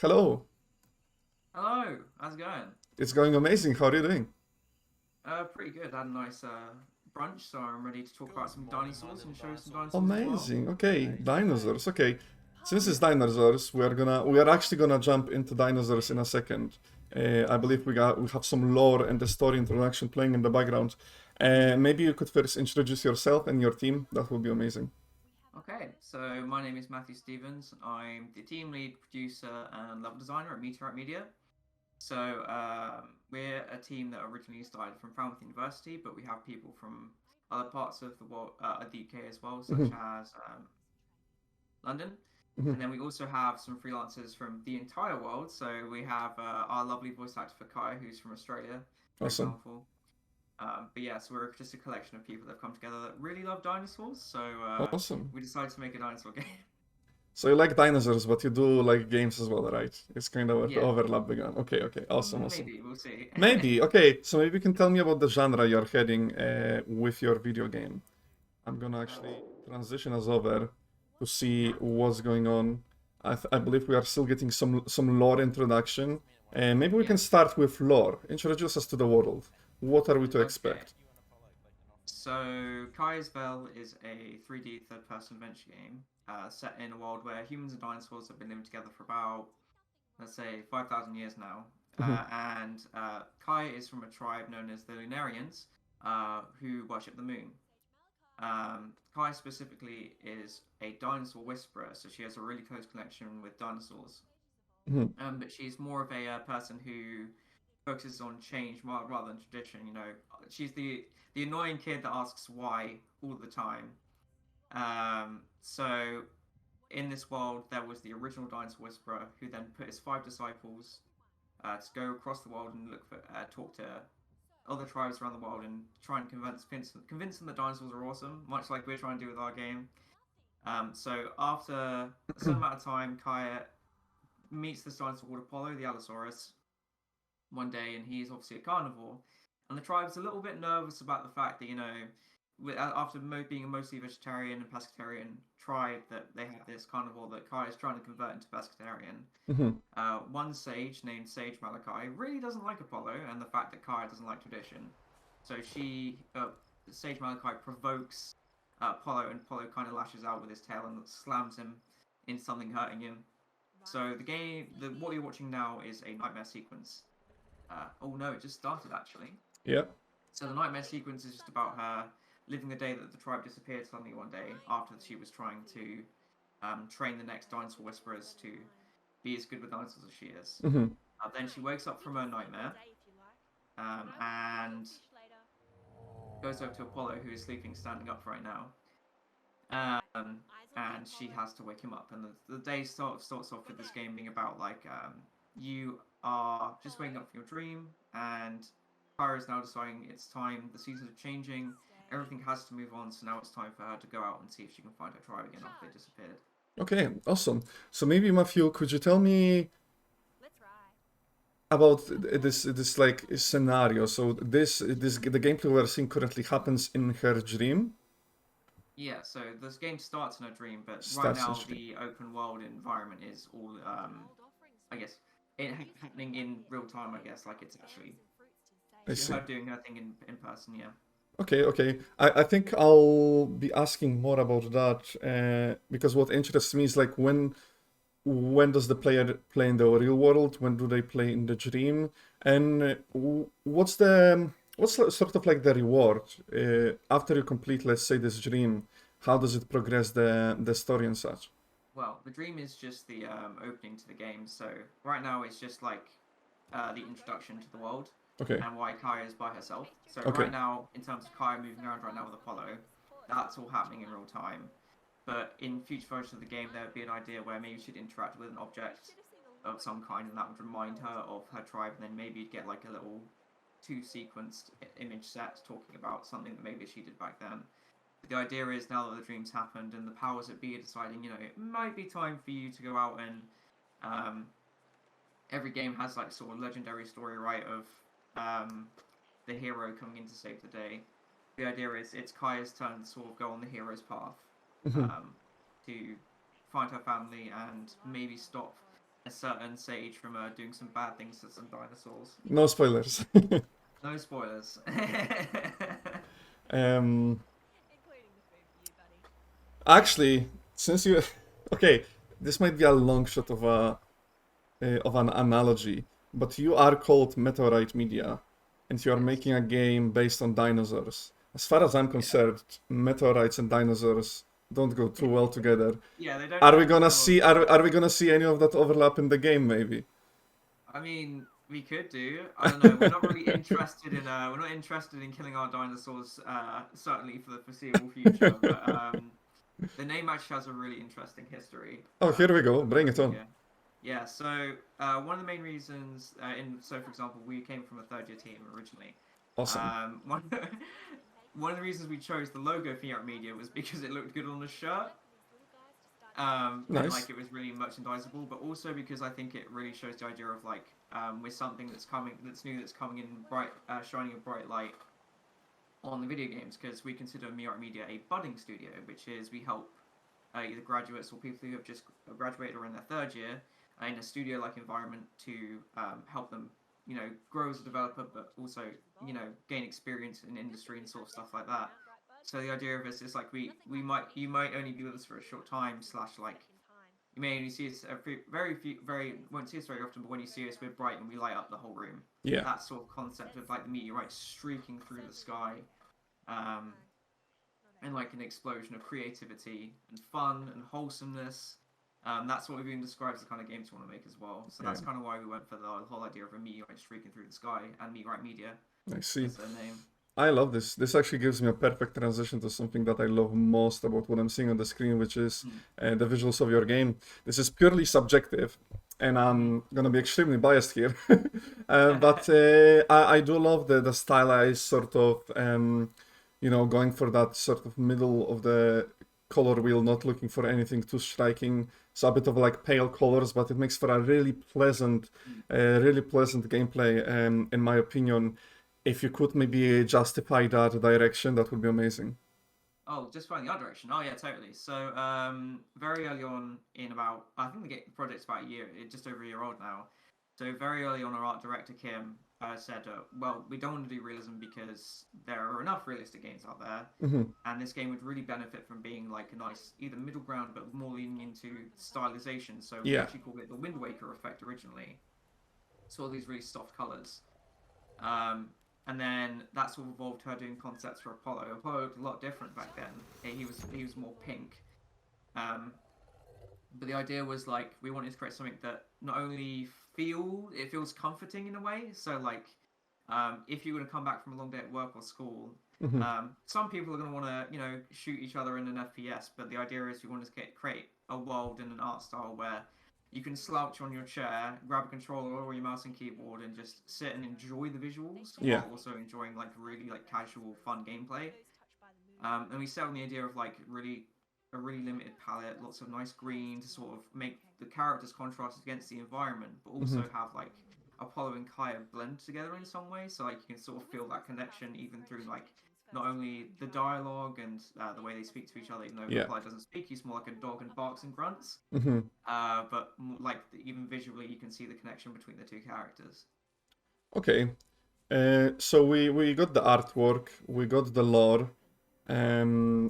Hello. Hello, how's it going? It's going amazing. How are you doing? Pretty good. I had a nice brunch, so I'm ready to talk about some dinosaurs and show some dinosaurs as well. Amazing. Okay, dinosaurs. Okay. Since it's dinosaurs, we are actually gonna jump into dinosaurs in a second. I believe we have some lore and the story introduction playing in the background. Maybe you could first introduce yourself and your team. That would be amazing. Okay, so my name is Matthew Stevens. I'm the team lead producer and level designer at MeteoriteMedia. So we're a team that originally started from Falmouth University, but we have people from other parts of the world, the UK as well, such Mhm, as London. mhm. And then we also have some freelancers from the entire world. So we have our lovely voice actor for Kai, who's from Australia, for Awesome. example. But yeah, so we're just a collection of people that have come together that really love dinosaurs. So Awesome. we decided to make a dinosaur game. So you like dinosaurs, but you do like games as well, right? It's kind of Yeah, overlapping on. Okay, okay. Awesome, awesome. maybe we'll see. Maybe. Okay, so maybe you can tell me about the genre you're heading with your video game. I'm gonna actually transition us over to see what's going on. I believe we are still getting some lore introduction. And maybe we Yeah. can start with lore. Introduce us to the world. What are we to Okay. expect? So Kai's Vel is a 3D third-person adventure game set in a world where humans and dinosaurs have been living together for about, let's say, 5,000 years now. Mhm, And Kai is from a tribe known as the Lunarians, who worship the moon. Kai specifically is a dinosaur whisperer, so she has a really close connection with dinosaurs. mhm. But she's more of a person who focuses on change rather than tradition. You know, she's the annoying kid that asks why all the time. So in this world, there was the original dinosaur whisperer who then put his five disciples to go across the world and talk to other tribes around the world and try and convince them that dinosaurs are awesome, much like we're trying to do with our game. So after a certain amount of time, Kaya meets this dinosaur called Apollo, the Allosaurus, one day, and he's obviously a carnivore. And the tribe's a little bit nervous about the fact that, after being a mostly vegetarian and pescatarian tribe, that they have this carnivore that Kai is trying to convert into pescatarian. Mhm. One sage named Sage Malachi really doesn't like Apollo and the fact that Kai doesn't like tradition. So Sage Malachi provokes Apollo, and Apollo kind of lashes out with his tail and slams him into something hurting him. So what you're watching now is a nightmare sequence. Oh no, it just started actually. Yeah. So the nightmare sequence is just about her living the day that the tribe disappeared suddenly one day after she was trying to train the next dinosaur whisperers to be as good with dinosaurs as she is. Mhm. Then she wakes up from her nightmare and goes over to Apollo, who is sleeping standing up right now. And she has to wake him up. And the day starts off with this game being about you are just waking up from your dream, and Kyra is now deciding it's time. The seasons are changing. Everything has to move on. So now it's time for her to go out and see if she can find her tribe again after they disappeared. Okay, awesome. So maybe Matthew, could you tell me about this like scenario? So this the gameplay we're seeing currently happens in her dream. Yeah, so this game starts in a dream, but right Starts in now stream. the open world environment is all, I guess, happening in real time. I guess like it's actually I see. her doing her thing in person. Yeah. Okay, okay. I think I'll be asking more about that because what interests me is like when does the player play in the real world? When do they play in the dream? And sort of like the reward after you complete, let's say, this dream? How does it progress the story and such? Well, the dream is just the opening to the game. So right now it's just like the introduction to the world Okay, and why Kaya is by herself. So okay, right now, in terms of Kaya moving around right now with Apollo, that's all happening in real time. But in future versions of the game, there would be an idea where maybe she'd interact with an object of some kind, and that would remind her of her tribe, and then maybe you'd get like a little two-sequenced image set talking about something that maybe she did back then. But the idea is now that the dreams happened and the powers that be are deciding, it might be time for you to go out and um, every game has like sort of legendary story, right, of the hero coming in to save the day. The idea is it's Kaya's turn to sort of go on the hero's path mhm, um, to find her family and maybe stop a certain sage from doing some bad things to some dinosaurs. No spoilers. No spoilers. um, Actually, since you, okay, this might be a long shot of a of an analogy, but you are called MeteoriteMedia, and you are making a game based on dinosaurs. As far as I'm concerned, meteorites and dinosaurs don't go too well together. Yeah, they don't. Are we Go gonna well see? Are we gonna see any of that overlap in the game? Maybe. I mean, we could do. I don't know. We're not really interested in. We're not interested in killing our dinosaurs. Certainly for the foreseeable future. But the name actually has a really interesting history. Oh, here we go. Bring it on. Yeah. So one of the main reasons, for example, we came from a third-year team originally. Awesome. One of the reasons we chose the logo for MeteoriteMedia was because it looked good on the shirt. Nice. And like it was really merchandisable, but also because I think it really shows the idea of like with something that's new, that's coming in bright, shining a bright light on the video games, because we consider MeteoriteMedia a budding studio, which is we help either graduates or people who have just graduated or in their third year in a studio-like environment to help them, grow as a developer, but also, gain experience in industry and sort of stuff like that. So the idea of us is like you might only be with us for a short time, / like you may only see us won't see us very often, but when you see us, we're bright and we light up the whole room. Yeah. That sort of concept of like the meteorite streaking through the sky, and like an explosion of creativity and fun and wholesomeness. That's what we've been described as the kind of games we want to make as well. So that's kind of why we went for the whole idea of a meteorite streaking through the sky and MeteoriteMedia. I see. That's their name. I love this. This actually gives me a perfect transition to something that I love most about what I'm seeing on the screen, which is the visuals of your game. This is purely subjective, and I'm gonna be extremely biased here. But I do love the stylized sort of, going for that sort of middle of the color wheel, not looking for anything too striking. It's a bit of like pale colors, but it makes for a really pleasant gameplay, in my opinion. If you could maybe justify that direction, that would be amazing. Oh, just finding the art direction. Oh yeah, totally. So very early on in I think the project's about a year, just over a year old now. So very early on, our art director Kim said, well, we don't want to do realism because there are enough realistic games out there, and this game would really benefit from being like a nice either middle ground, but more leaning into stylization. So we actually called it the Wind Waker effect originally. So all these really soft colors. And then that sort of evolved her doing concepts for Apollo. Apollo looked a lot different back then. He was more pink. But the idea was like we wanted to create something that not only feels comforting in a way. So like if you're going to come back from a long day at work or school, some people are going to want to shoot each other in an FPS. But the idea is you want to create a world and an art style where you can slouch on your chair, grab a controller or your mouse and keyboard, and just sit and enjoy the visuals, while also enjoying like really like casual, fun gameplay. And we set on the idea of like a really limited palette, lots of nice green to sort of make the characters contrasted against the environment, but also have like Apollo and Kaya blend together in some way, so like you can sort of feel that connection even through like not only the dialogue and the way they speak to each other, even though Apollo doesn't speak, he's more like a dog and barks and grunts. But like even visually, you can see the connection between the two characters. Okay, so we got the artwork, we got the lore,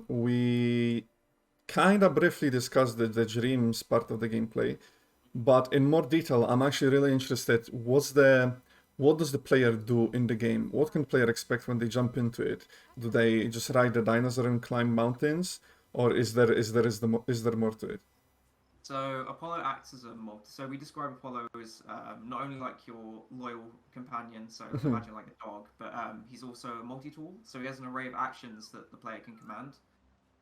we kind of briefly discussed the dreams part of the gameplay, but in more detail, I'm actually really interested. What does the player do in the game? What can player expect when they jump into it? Do they just ride the dinosaur and climb mountains, or is there more to it? So Apollo acts as a so we describe Apollo as not only like your loyal companion, so imagine like a dog, but he's also a multi-tool. So he has an array of actions that the player can command.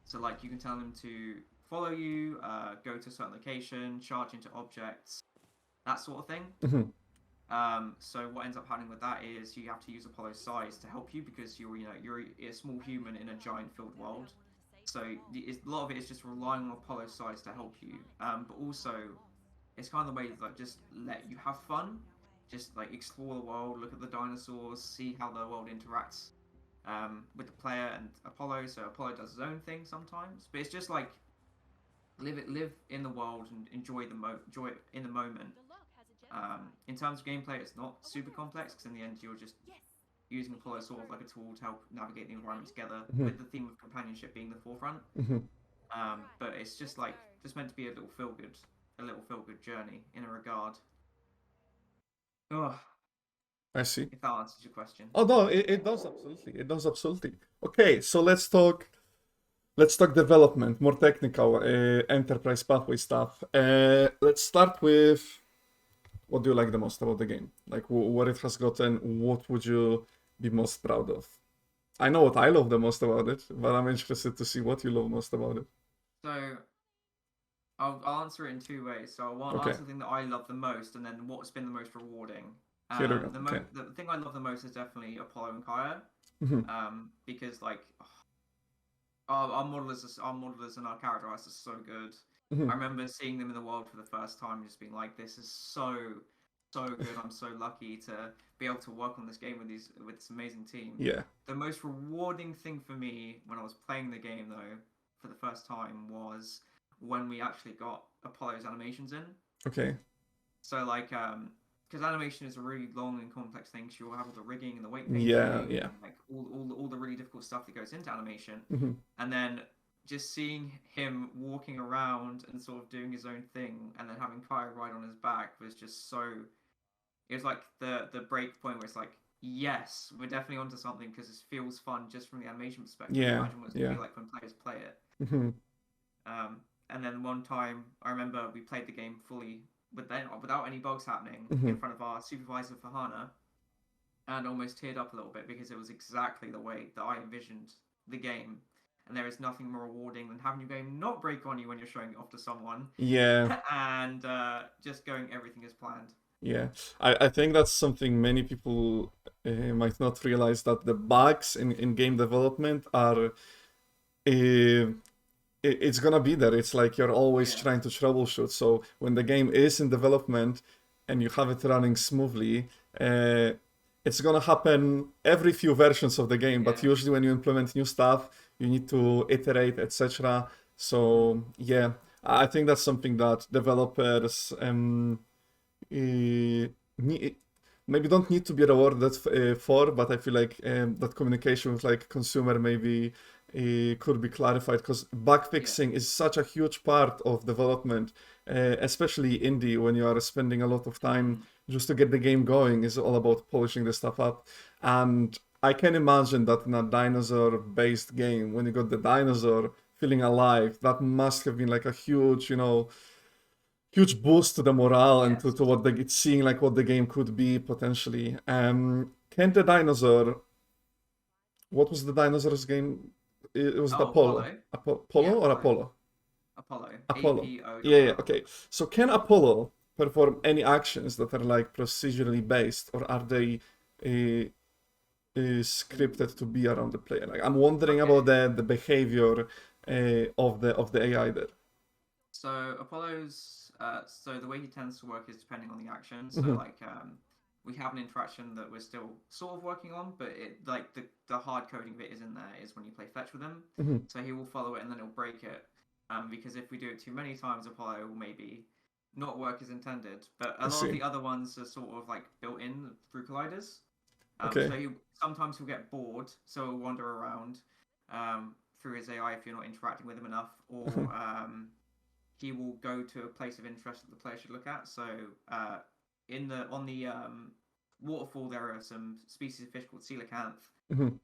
So like you can tell him to follow you, go to a certain location, charge into objects, that sort of thing. So what ends up happening with that is you have to use Apollo's size to help you, because you're a small human in a giant filled world. So a lot of it is just relying on Apollo's size to help you. But also, it's kind of the way that just let you have fun, just like explore the world, look at the dinosaurs, see how the world interacts with the player and Apollo. So Apollo does his own thing sometimes, but it's just like live in the world and enjoy it in the moment. In terms of gameplay, it's not super complex because in the end you're just using Apollo sort of like a tool to help navigate the environment together, with the theme of companionship being the forefront. But it's just like meant to be a little feel good journey in a regard. Oh, I see. if that answers your question. Oh no, it does absolutely. It does absolutely. Okay, so let's talk development, more technical, enterprise pathway stuff. Let's start with what do you like the most about the game? Like what it has gotten, what would you be most proud of? I know what I love the most about it, but I'm interested to see what you love most about it. So I'll answer it in two ways. So I want Okay, answer the thing that I love the most, and then what's been the most rewarding. here we go. Okay. The thing I love the most is definitely Apollo and Kaya. Mhm. Because like our modelers and our character artists are so good. Mhm. I remember seeing them in the world for the first time, just being like, "This is so good. I'm so lucky to be able to work on this game with this amazing team." Yeah. The most rewarding thing for me when I was playing the game though, for the first time, was when we actually got Apollo's animations in. Okay. So like because animation is a really long and complex thing. So you'll have all the rigging and the weight Yeah. painting, Yeah. and like all the really difficult stuff that goes into animation. Mhm. And then just seeing him walking around and sort of doing his own thing, and then having Kaya ride on his back was just so. It was like the break point where it's like, yes, we're definitely onto something because this feels fun just from the animation perspective. Yeah. Imagine what it's gonna Yeah. be like when players play it. Mhm. And then one time, I remember we played the game fully without any bugs happening in Mhm. front of our supervisor Fahana, and almost teared up a little bit because it was exactly the way that I envisioned the game. And there is nothing more rewarding than having your game not break on you when you're showing it off to someone, Yeah. and just going everything as planned. Yeah, I think that's something many people might not realize, that the bugs in game development are it's gonna be there. It's like you're always Yeah, trying to troubleshoot. So when the game is in development and you have it running smoothly, uh, it's gonna happen every few versions of the game. But yeah, usually when you implement new stuff, you need to iterate, etc. So yeah, I think that's something that developers maybe don't need to be rewarded for, but I feel like that communication with like consumer maybe could be clarified, because bug yeah, fixing is such a huge part of development, especially indie, when you are spending a lot of time just to get the game going. Is all about polishing the stuff up. And I can imagine that in a dinosaur-based game, when you got the dinosaur feeling alive, that must have been like a huge, huge boost to the morale and yes. to what it's seeing like what the game could be potentially. Can the dinosaur? What was the dinosaur's game? It was the Oh, Apollo. Apollo. Apollo Yeah, or Apollo. Apollo? Apollo. Apollo. Yeah, yeah. APOLLO. Okay. So can Apollo perform any actions that are like procedurally based, or are they uh, scripted to be around the player? Like, I'm wondering Okay. about the behavior of the AI there. So Apollo's so the way he tends to work is depending on the action. So Mhm. like we have an interaction that we're still sort of working on, but it like the hard coding bit is in there is when you play fetch with him. Mhm. So he will follow it and then he'll break it. Because if we do it too many times, Apollo will maybe not work as intended. But I a lot of see. the other ones are sort of like built in through colliders. Okay. So he sometimes he'll get bored, so he'll wander around through his AI if you're not interacting with him enough, or he will go to a place of interest that the player should look at. So on the waterfall, there are some species of fish called coelacanth Mhm.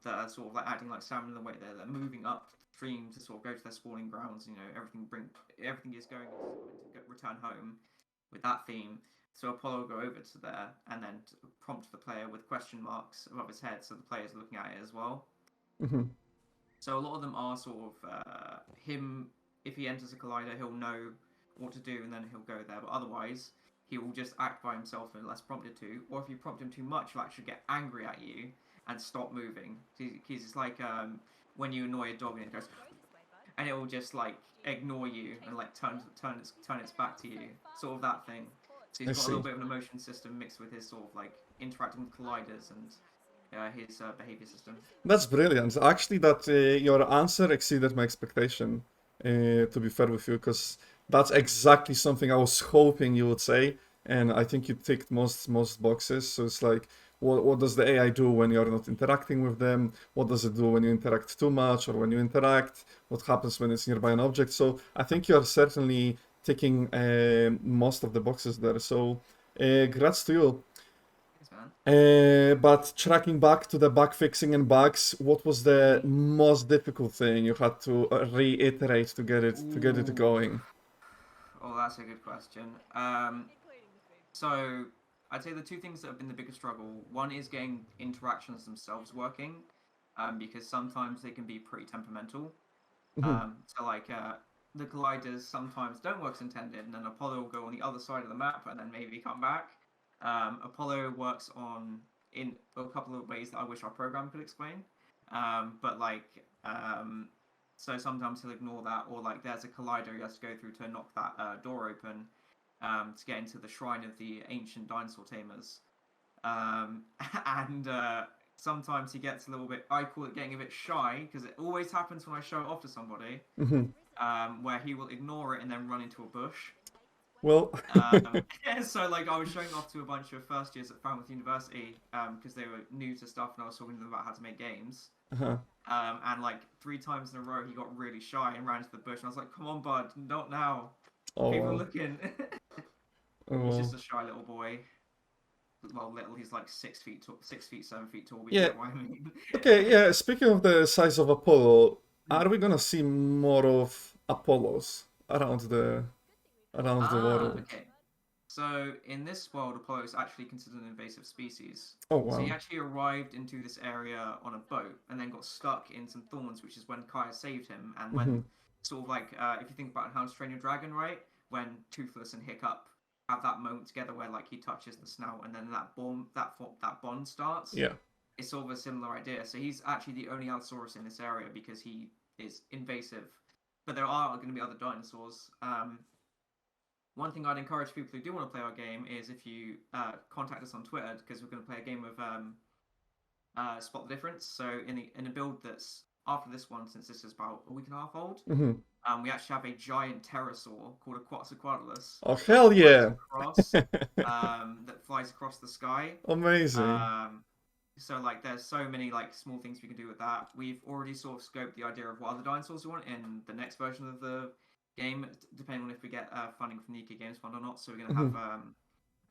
that are sort of like acting like salmon in the way they're moving up stream to sort of go to their spawning grounds. You know, everything is going to return home with that theme. So Apollo will go over to there and then prompt the player with question marks above his head, so the players are looking at it as well. Mhm. So a lot of them are sort of him. If he enters a collider, he'll know what to do, and then he'll go there. But otherwise, he will just act by himself unless prompted to. Or if you prompt him too much, he'll actually get angry at you and stop moving. Because it's like when you annoy a dog and it goes, and it will just like ignore you and like turn its back to you, sort of that thing. So I he's got a see. little bit of an emotion system mixed with his sort of like interacting with colliders and his behavior system. That's brilliant. Actually, that your answer exceeded my expectation, to be fair with you, because that's exactly something I was hoping you would say. and I think you ticked most boxes. So it's like, what does the AI do when you're not interacting with them? What does it do when you interact too much, or when you interact? What happens when it's nearby an object? So I think you're certainly ticking most of the boxes there. So congrats to you. Thanks, man. But tracking back to the bug fixing and bugs, what was the most difficult thing you had to reiterate to get it Ooh. going? Oh, that's a good question. So I'd say the two things that have been the biggest struggle. One is getting interactions themselves working, because sometimes they can be pretty temperamental. Mhm, So like the colliders sometimes don't work as intended, and then Apollo will go on the other side of the map and then maybe come back. Apollo works on in a couple of ways that I wish our program could explain. But like so sometimes he'll ignore that, or like there's a collider he has to go through to knock that door open to get into the shrine of the ancient dinosaur tamers. Um, and sometimes he gets a little bit, I call it getting a bit shy, because it always happens when I show it off to somebody, mhm. where he will ignore it and then run into a bush. Well, So like I was showing off to a bunch of first years at Falmouth University because they were new to stuff, and I was talking to them about how to make games. uh-huh. And like 3 times in a row, he got really shy and ran into the bush, and I was like, "Come on, bud, not now. Oh People are well, looking." oh He's just well. a shy little boy. Well, little. He's like 6 feet tall, 6 feet, 7 feet tall. But you Yeah. get what I mean. Okay. Yeah. Speaking of the size of Apollo, are we gonna see more of Apollos around the world? Okay. So in this world, Apollo is actually considered an invasive species. Oh So he wow. actually arrived into this area on a boat and then got stuck in some thorns, which is when Kaya saved him. And Hmm. when sort of like if you think about How to Train Your Dragon, right? When Toothless and Hiccup have that moment together where like he touches the snout and then that bond starts. Yeah. It's sort of a similar idea. So he's actually the only Allosaurus in this area because he is invasive. But there are going to be other dinosaurs. One thing I'd encourage people who do want to play our game is if you contact us on Twitter, because we're going to play a game of Spot the Difference. So in a build that's after this one, since this is about a week and a half old, Hmm. we actually have a giant pterosaur called a Quetzalcoatlus Oh hell yeah. that flies across the sky. Amazing. Um, so like there's so many like small things we can do with that. We've already sort of scoped the idea of what other dinosaurs we want in the next version of the game, depending on if we get funding from the UK Games Fund or not. So we're gonna have Hmm.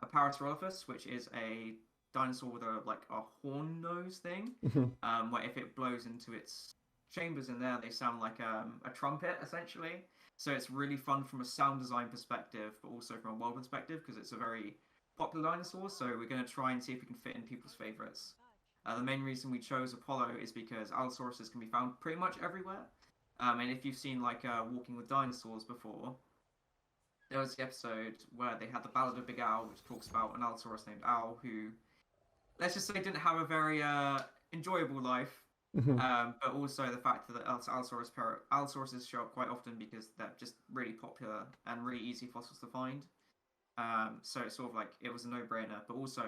a Parasaurolophus, which is a dinosaur with a horn nose thing, Hmm. where if it blows into its chambers in there, they sound like a trumpet essentially. So it's really fun from a sound design perspective, but also from a world perspective because it's a very popular dinosaur. So we're going to try and see if we can fit in people's favorites. The main reason we chose Apollo is because Allosauruses can be found pretty much everywhere. And if you've seen like Walking with Dinosaurs before, there was the episode where they had the Ballad of Big Al, which talks about an Allosaurus named Al who, let's just say, didn't have a very enjoyable life. Hmm. But also the fact that Allosauruses show up quite often because they're just really popular and really easy fossils to find. So it's sort of like it was a no-brainer. But also,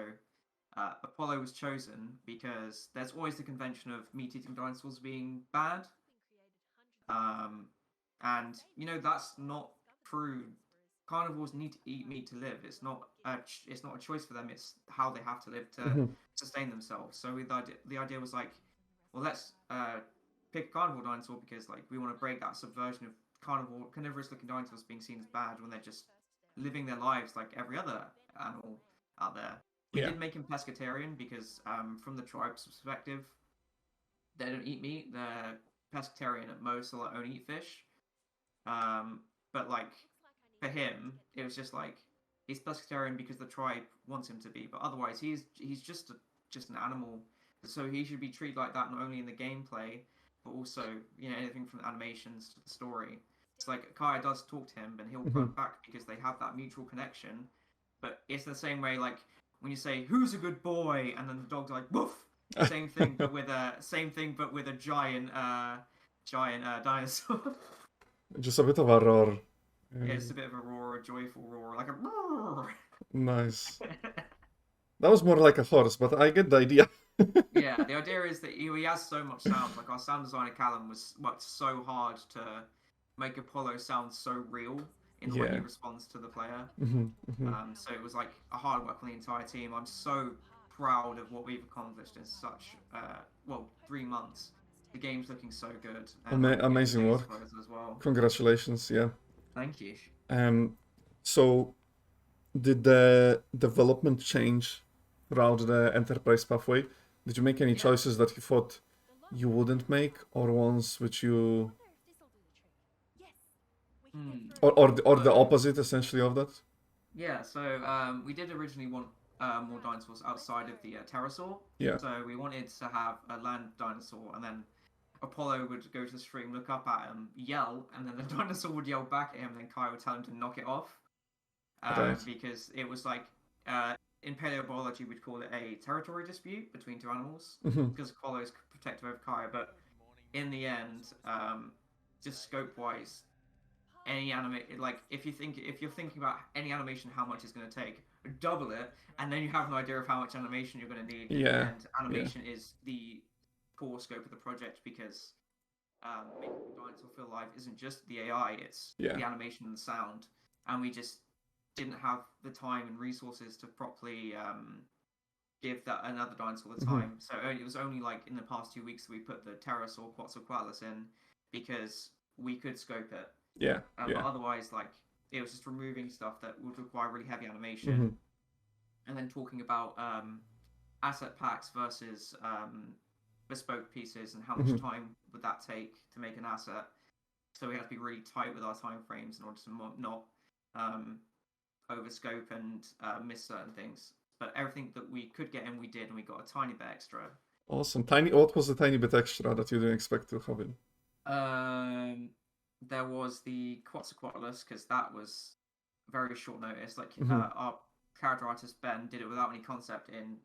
Apollo was chosen because there's always the convention of meat-eating dinosaurs being bad, um, and that's not true. Carnivores need to eat meat to live. It's not a choice for them. It's how they have to live to Hmm. sustain themselves. So the idea was like, well, let's pick a carnivore dinosaur because like we want to break that subversion of carnivorous looking dinosaurs being seen as bad when they're just living their lives like every other animal out there. We Yeah. did make him pescatarian because from the tribe's perspective, they don't eat meat. They're pescatarian at most. They'll only eat fish. But like for him, it was just like he's pescatarian because the tribe wants him to be. But otherwise, he's just an animal. So he should be treated like that not only in the gameplay, but also anything from the animations to the story. It's like Kaya does talk to him, and he'll Hmm. run back because they have that mutual connection. But it's the same way like when you say who's a good boy, and then the dog's like woof. Same thing, but with a giant dinosaur. Just a bit of a roar. Yeah, it's Uh, a bit of a roar, a joyful roar, like a roar. nice. That was more like a horse, but I get the idea. Yeah, the idea is that he has so much sound. Like our sound designer Callum was worked so hard to make Apollo sound so real in the way he Yeah. responds to the player. Mm-hmm. So it was like a hard work on the entire team. I'm so proud of what we've accomplished in such 3 months. The game's looking so good, and I'm getting Amazing days work. for it as well. Congratulations. Yeah. Thank you. Um, so did the development change throughout the enterprise pathway? Did you make any Yeah. choices that you thought you wouldn't make, or ones which you, Hmm. or the So opposite essentially of that? yeah, so we did originally want more dinosaurs outside of the pterosaur. Yeah. So we wanted to have a land dinosaur, and then Apollo would go to the stream, look up at him, yell, and then the dinosaur would yell back at him, and then Kai would tell him to knock it off. Right. Because it was like in paleobiology we'd call it a territory dispute between two animals Mm-hmm. because Apollo is protective over Kai, but in the end, just scope wise, any anime like if you're thinking about any animation, how much it's going to take, double it, and then you have an idea of how much animation you're going to need. In the Yeah. end, Yeah. animation is the core scope of the project because making the dinosaur feel alive isn't just the AI, it's Yeah. the animation and the sound, and we just didn't have the time and resources to properly give that another dinosaur the Mm-hmm. time. So it was only like in the past 2 weeks that we put the Pterosaur Quetzalcoatlus in because we could scope it. Yeah. But Yeah. otherwise, like it was just removing stuff that would require really heavy Mm-hmm. animation, and then talking about asset packs versus bespoke pieces and how much Mm-hmm. time would that take to make an asset. So we had to be really tight with our time frames in order to not overscope and miss certain things. But everything that we could get in, we did, and we got a tiny bit extra. Awesome. Tiny. What was the tiny bit extra that you didn't expect to have in? There was the Quetzalcoatlus because that was very short notice. Like Mm-hmm. our character artist Ben did it without any concept in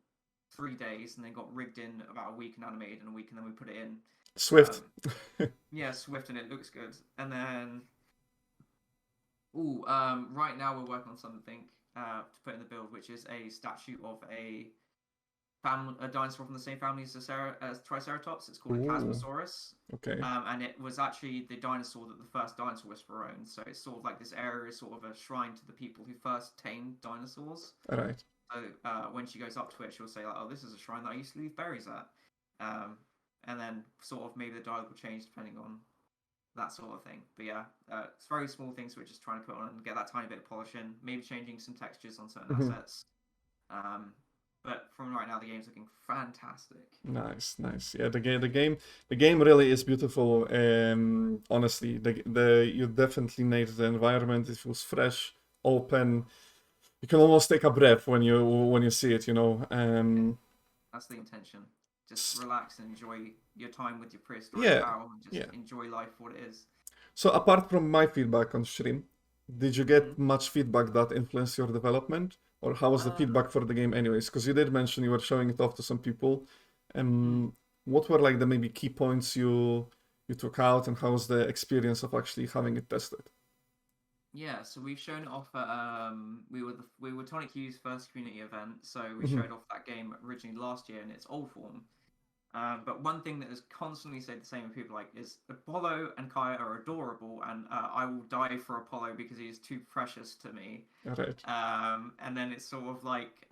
3 days, and then got rigged in about a week and animated in a week, and then we put it in. Swift. Yeah, Swift, and it looks good. And then, right now we're working on something to put in the build, which is a statue of a dinosaur from the same family as Triceratops. It's called a Ooh. Chasmosaurus. Okay. And it was actually the dinosaur that the first dinosaur whisperer owned. So it's sort of like this area is sort of a shrine to the people who first tamed dinosaurs. All right. So when she goes up to it, she'll say like, "Oh, this is a shrine that I used to leave berries at," and then sort of maybe the dialogue will change depending on that sort of thing. But yeah, it's very small things we're just trying to put on and get that tiny bit of polish in, maybe changing some textures on certain assets. But from right now, the game's looking fantastic. Nice, nice. Yeah, the game really is beautiful. Honestly, you definitely nailed the environment. It feels fresh, open. You can almost take a breath when you see it. That's the intention. Just relax and enjoy your time with your prehistoric Yeah, pal and just yeah. enjoy life for what it is. So apart from my feedback on stream, did you get much feedback that influenced your development, or how was the feedback for the game anyways? Because you did mention you were showing it off to some people. What were like the maybe key points you took out, and how was the experience of actually having it tested? Yeah, so we've shown it off at we were Tonic U's first community event, so we showed off that game originally last year in its old form. But one thing that has constantly stayed the same with people like is Apollo and Kaya are adorable, and I will die for Apollo because he is too precious to me. All right. And then it's sort of like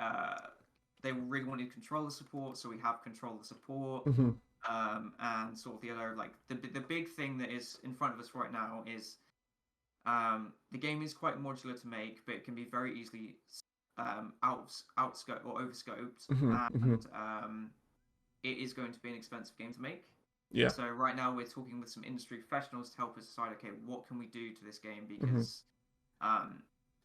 they really wanted controller support, so we have controller support. And sort of the other like the big thing that is in front of us right now is the game is quite modular to make, but it can be very easily outscoped or overscoped, and it is going to be an expensive game to make. Yeah. So right now we're talking with some industry professionals to help us decide, okay, what can we do to this game because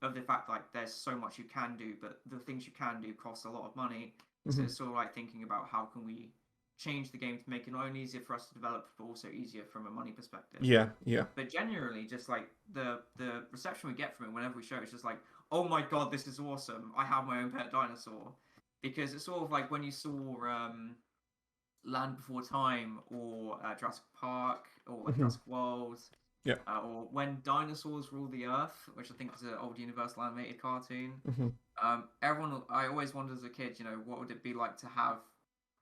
of the fact like there's so much you can do, but the things you can do cost a lot of money. So it's sort of like thinking about how can we change the game to make it not only easier for us to develop, but also easier from a money perspective. Yeah, yeah. But generally, just like the reception we get from it whenever we show it, it's just like, oh my god, this is awesome! I have my own pet dinosaur. Because it's sort of like when you saw Land Before Time or Jurassic Park or like Jurassic World. Yeah. Or When Dinosaurs Rule the Earth, which I think is an old Universal animated cartoon. I always wondered as a kid, what would it be like to have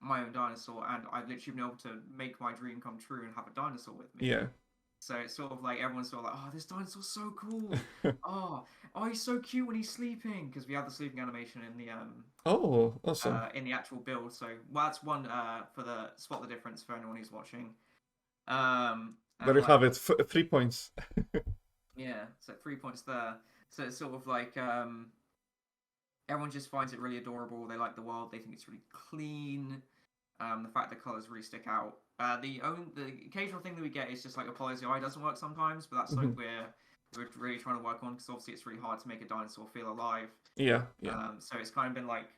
my own dinosaur, and I've literally been able to make my dream come true and have a dinosaur with me. Yeah. So it's sort of like everyone's sort of like, oh, this dinosaur's so cool. Oh, he's so cute when he's sleeping, because we have the sleeping animation Oh, awesome. in the actual build. So well, that's one for the spot the difference for anyone who's watching. There And you have like it. 3 points. yeah, so 3 points there. So it's sort of like everyone just finds it really adorable. They like the world. They think it's really clean. The fact the colors really stick out. The occasional thing that we get is just like Apollo's eye doesn't work sometimes, but that's something we're really trying to work on, because obviously it's really hard to make a dinosaur feel alive. Yeah, yeah. So it's kind of been like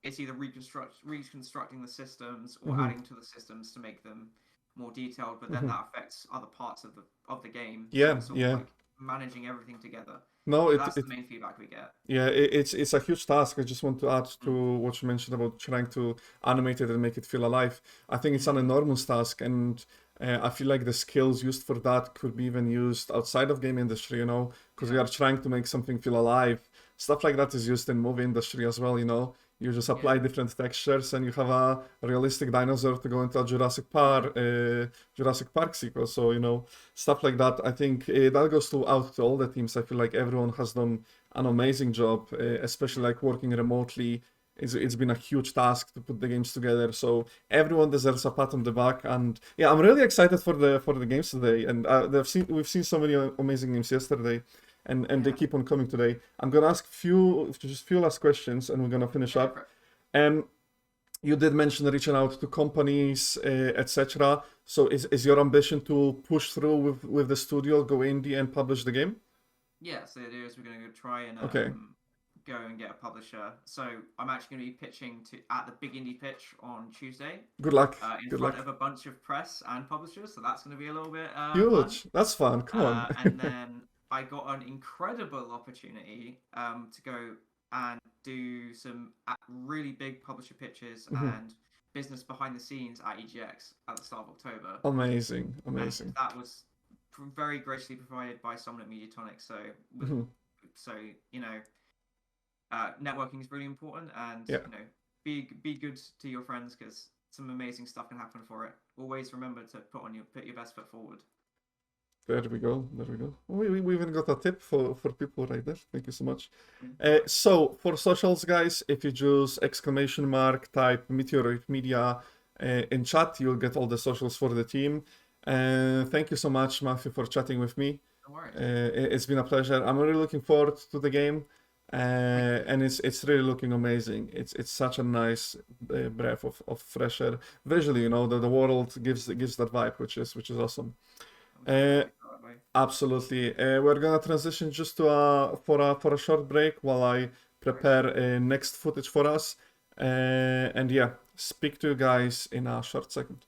it's either reconstructing the systems or adding to the systems to make them more detailed, but then that affects other parts of the game. So Yeah, it's sort of yeah. like managing everything together. No, That's the main feedback we get. yeah, it's a huge task. I just want to add to what you mentioned about trying to animate it and make it feel alive. I think it's an enormous task, and I feel like the skills used for that could be even used outside of game industry, you know, because we are trying to make something feel alive. Stuff like that is used in movie industry as well, you know. You just apply different textures and you have a realistic dinosaur to go into a Jurassic Park sequel. So, you know, stuff like that. I think that goes out to all the teams. I feel like everyone has done an amazing job, especially like working remotely. It's been a huge task to put the games together. So everyone deserves a pat on the back. And yeah, I'm really excited for the games today. And we've seen so many amazing games yesterday. And they keep on coming today. I'm gonna ask just few last questions, and we're gonna finish up. You did mention reaching out to companies, etc. So is your ambition to push through with the studio, go indie, and publish the game? Yeah, so the idea is we're going to go try and Okay. go and get a publisher. So I'm actually going to be pitching at the big indie pitch on Tuesday. Good luck. In Good front luck. of a bunch of press and publishers. So that's going to be a little bit Huge. fun. That's fun. Come on. And then I got an incredible opportunity to go and do some really big publisher pitches and business behind the scenes at EGX at the start of October. Amazing. Amazing. And that was very graciously provided by someone at MediaTonic. So, so you know, networking is really important, and you know, be good to your friends, because some amazing stuff can happen for it. Always remember to put your best foot forward. There we go. There we go. We even got a tip for people right there. Thank you so much. So for socials, guys, if you choose ! type MeteoriteMedia in chat, you'll get all the socials for the team. Thank you so much, Matthew, for chatting with me. No worries. It's been a pleasure. I'm really looking forward to the game, and it's really looking amazing. It's such a nice breath of fresh air. Visually, you know, the world gives that vibe, which is awesome. Absolutely. We're gonna transition just to for a short break while I prepare next footage for us. And yeah, speak to you guys in a short second.